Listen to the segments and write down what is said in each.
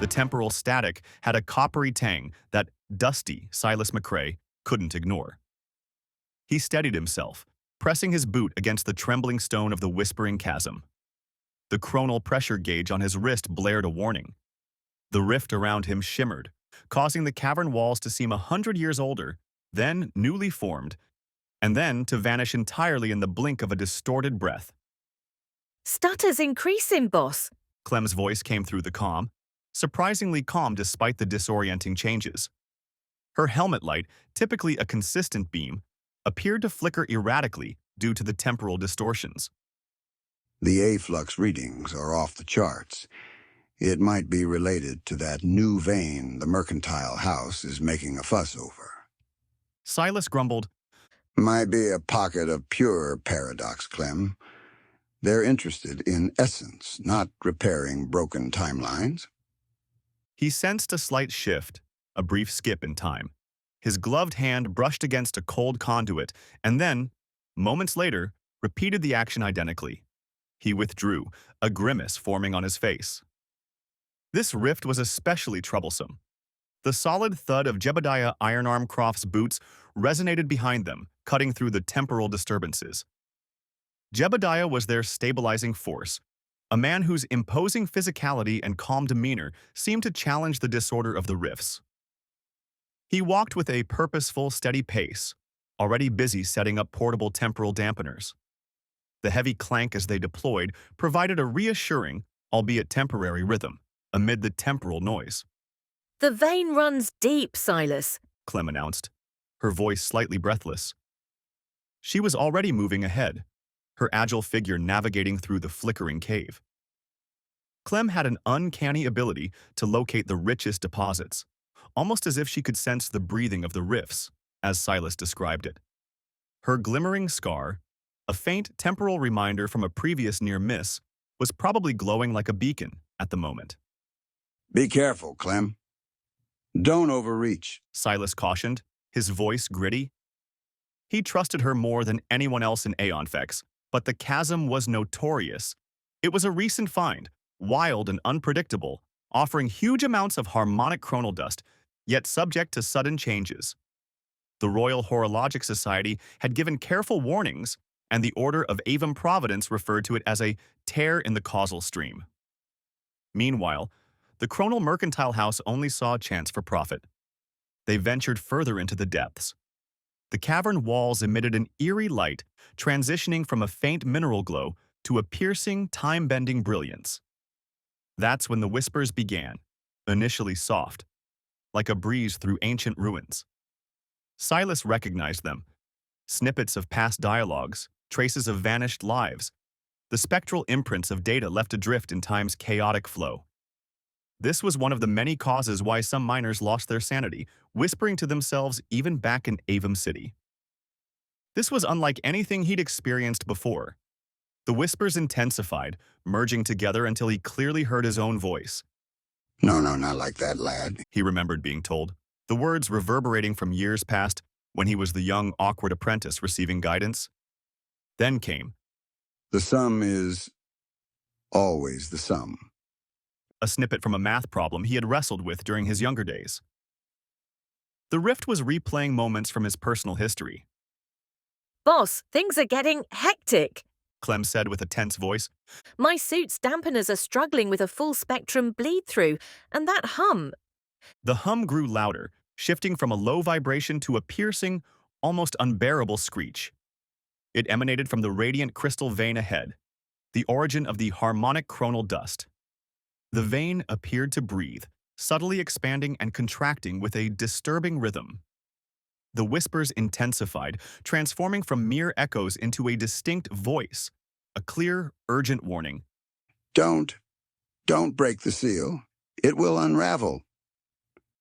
temporal static had a coppery tang that Dusty Silas McCrae couldn't ignore. He steadied himself, pressing his boot against the trembling stone of the Whispering Chasm. The chronal pressure gauge on his wrist blared a warning. The rift around him shimmered, causing the cavern walls to seem 100 years older, then newly formed, and then to vanish entirely in the blink of a distorted breath. Stutter's increasing, boss. Clem's voice came through the comm, surprisingly calm despite the disorienting changes. Her helmet light, typically a consistent beam, appeared to flicker erratically due to the temporal distortions. The afflux readings are off the charts. It might be related to that new vein the mercantile house is making a fuss over. Silas grumbled, Might be a pocket of pure paradox, Clem. They're interested in essence, not repairing broken timelines. He sensed a slight shift, a brief skip in time. His gloved hand brushed against a cold conduit and then, moments later, repeated the action identically. He withdrew, a grimace forming on his face. This rift was especially troublesome. The solid thud of Jebediah Ironarm Croft's boots resonated behind them, cutting through the temporal disturbances. Jebediah was their stabilizing force, a man whose imposing physicality and calm demeanor seemed to challenge the disorder of the rifts. He walked with a purposeful, steady pace, already busy setting up portable temporal dampeners. The heavy clank as they deployed provided a reassuring, albeit temporary rhythm, amid the temporal noise. The vein runs deep, Silas, Clem announced, her voice slightly breathless. She was already moving ahead, her agile figure navigating through the flickering cave. Clem had an uncanny ability to locate the richest deposits, almost as if she could sense the breathing of the rifts, as Silas described it. Her glimmering scar, a faint temporal reminder from a previous near miss, was probably glowing like a beacon at the moment. Be careful, Clem. Don't overreach. Silas cautioned, his voice gritty. He trusted her more than anyone else in Aeonfex, but the chasm was notorious. It was a recent find, wild and unpredictable, offering huge amounts of harmonic chronal dust, yet subject to sudden changes. The Royal Horologic Society had given careful warnings, and the Order of Avum Providence referred to it as a tear in the causal stream. Meanwhile, the chronal mercantile house only saw a chance for profit. They ventured further into the depths. The cavern walls emitted an eerie light, transitioning from a faint mineral glow to a piercing, time-bending brilliance. That's when the whispers began, initially soft, like a breeze through ancient ruins. Silas recognized them, snippets of past dialogues, traces of vanished lives, the spectral imprints of data left adrift in time's chaotic flow. This was one of the many causes why some miners lost their sanity, whispering to themselves even back in Avum City. This was unlike anything he'd experienced before. The whispers intensified, merging together until he clearly heard his own voice. No, not like that, lad. He remembered being told, the words reverberating from years past when he was the young, awkward apprentice receiving guidance. Then came The sum is always the sum. a snippet from a math problem he had wrestled with during his younger days. The rift was replaying moments from his personal history. Boss, things are getting hectic. Clem said with a tense voice. My suit's dampeners are struggling with a full-spectrum bleed-through, and that hum. The hum grew louder, shifting from a low vibration to a piercing, almost unbearable screech. It emanated from the radiant crystal vein ahead, the origin of the harmonic chronal dust. The vein appeared to breathe, subtly expanding and contracting with a disturbing rhythm. The whispers intensified, transforming from mere echoes into a distinct voice, a clear, urgent warning. Don't break the seal. It will unravel.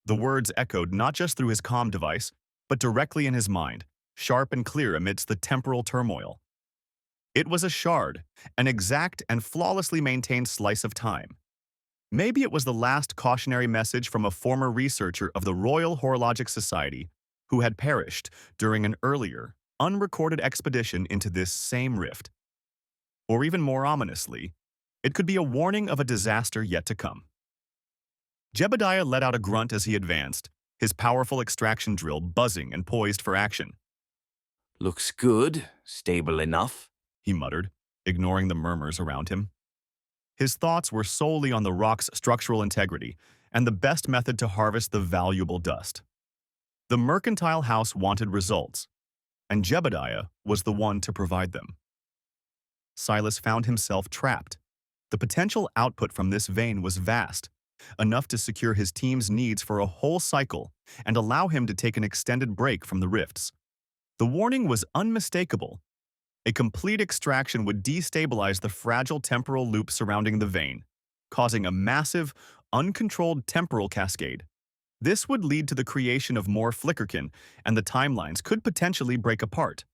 The words echoed not just through his comm device, but directly in his mind, sharp and clear amidst the temporal turmoil. It was a shard, an exact and flawlessly maintained slice of time. Maybe it was the last cautionary message from a former researcher of the Royal Horologic Society who had perished during an earlier, unrecorded expedition into this same rift. Or even more ominously, it could be a warning of a disaster yet to come. Jebediah let out a grunt as he advanced, his powerful extraction drill buzzing and poised for action. Looks good, stable enough. He muttered, ignoring the murmurs around him. His thoughts were solely on the rock's structural integrity and the best method to harvest the valuable dust. The mercantile house wanted results, and Jebediah was the one to provide them. Silas found himself trapped. The potential output from this vein was vast, enough to secure his team's needs for a whole cycle and allow him to take an extended break from the rifts. The warning was unmistakable. A complete extraction would destabilize the fragile temporal loop surrounding the vein, causing a massive, uncontrolled temporal cascade. This would lead to the creation of more flickerkin, and the timelines could potentially break apart.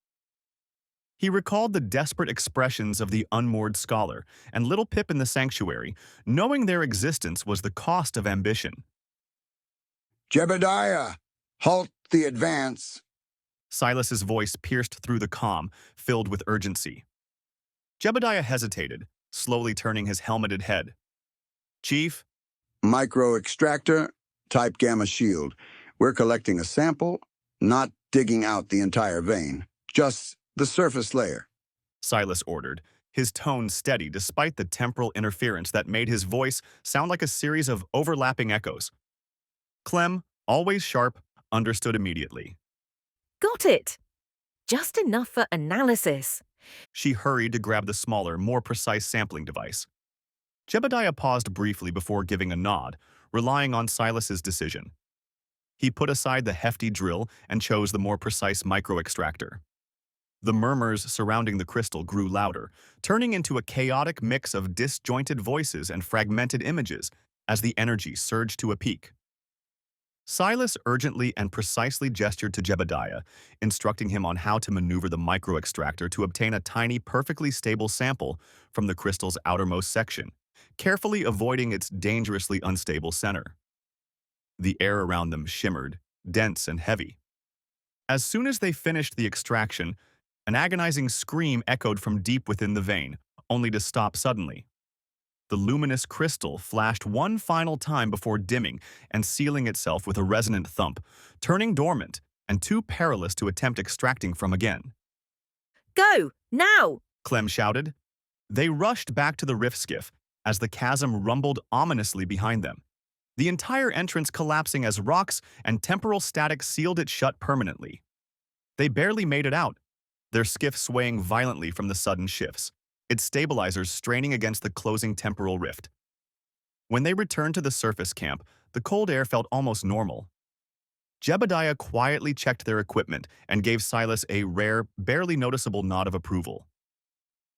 He recalled the desperate expressions of the unmoored scholar and little Pip in the sanctuary, knowing their existence was the cost of ambition. Jebediah, halt the advance. Silas's voice pierced through the calm, filled with urgency. Jebediah hesitated, slowly turning his helmeted head. Chief? Micro-extractor, type gamma shield. We're collecting a sample, not digging out the entire vein, just the surface layer. Silas ordered, his tone steady despite the temporal interference that made his voice sound like a series of overlapping echoes. Clem, always sharp, understood immediately. Got it! Just enough for analysis. She hurried to grab the smaller, more precise sampling device. Jebediah paused briefly before giving a nod, relying on Silas's decision. He put aside the hefty drill and chose the more precise micro-extractor. The murmurs surrounding the crystal grew louder, turning into a chaotic mix of disjointed voices and fragmented images as the energy surged to a peak. Silas urgently and precisely gestured to Jebediah, instructing him on how to maneuver the micro-extractor to obtain a tiny, perfectly stable sample from the crystal's outermost section, carefully avoiding its dangerously unstable center. The air around them shimmered, dense and heavy. As soon as they finished the extraction, an agonizing scream echoed from deep within the vein, only to stop suddenly. The luminous crystal flashed one final time before dimming and sealing itself with a resonant thump, turning dormant and too perilous to attempt extracting from again. Go, now! Clem shouted. They rushed back to the rift skiff as the chasm rumbled ominously behind them, the entire entrance collapsing as rocks and temporal static sealed it shut permanently. They barely made it out, their skiff swaying violently from the sudden shifts, its stabilizers straining against the closing temporal rift. When they returned to the surface camp, the cold air felt almost normal. Jebediah quietly checked their equipment and gave Silas a rare, barely noticeable nod of approval.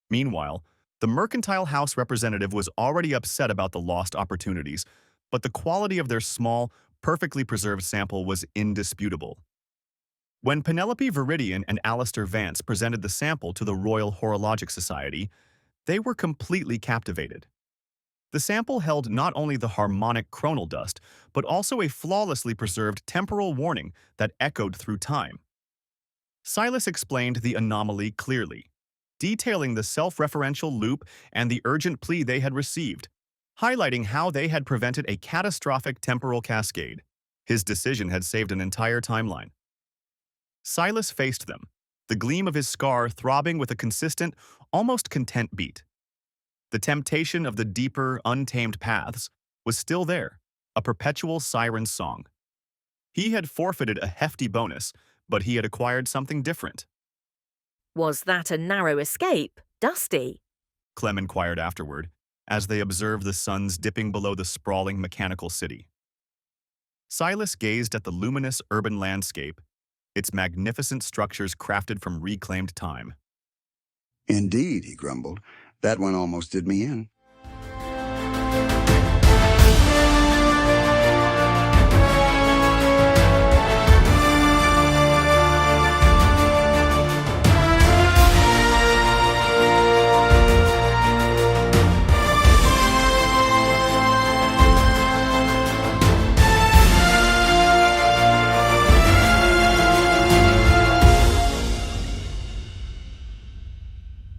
Meanwhile, the mercantile house representative was already upset about the lost opportunities, but the quality of their small, perfectly preserved sample was indisputable. When Penelope Viridian and Alistair Vance presented the sample to the Royal Horologic Society, they were completely captivated. The sample held not only the harmonic chronal dust, but also a flawlessly preserved temporal warning that echoed through time. Silas explained the anomaly clearly, detailing the self-referential loop and the urgent plea they had received, highlighting how they had prevented a catastrophic temporal cascade. His decision had saved an entire timeline. Silas faced them, the gleam of his scar throbbing with a consistent, almost content beat. The temptation of the deeper, untamed paths was still there, a perpetual siren's song. He had forfeited a hefty bonus, but he had acquired something different. Was that a narrow escape, Dusty? Clem inquired afterward, as they observed the suns dipping below the sprawling mechanical city. Silas gazed at the luminous urban landscape, its magnificent structures crafted from reclaimed time. Indeed, he grumbled. That one almost did me in.